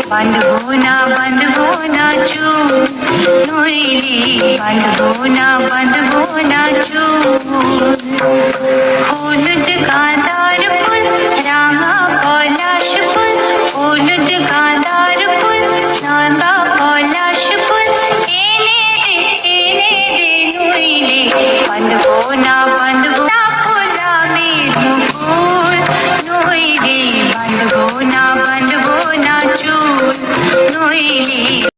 বাঁধবো না চুল নইলে বাঁধবো না চুল হলুদ গাঁদার ফুল রাঙা পলাশ ফুল হলুদ গাঁদার ফুল রাঙা পলাশ ফুল এনে দে নইলে বাঁধবো না গোলামের মুকুল নইলে বাঁধবো না চুল নইলে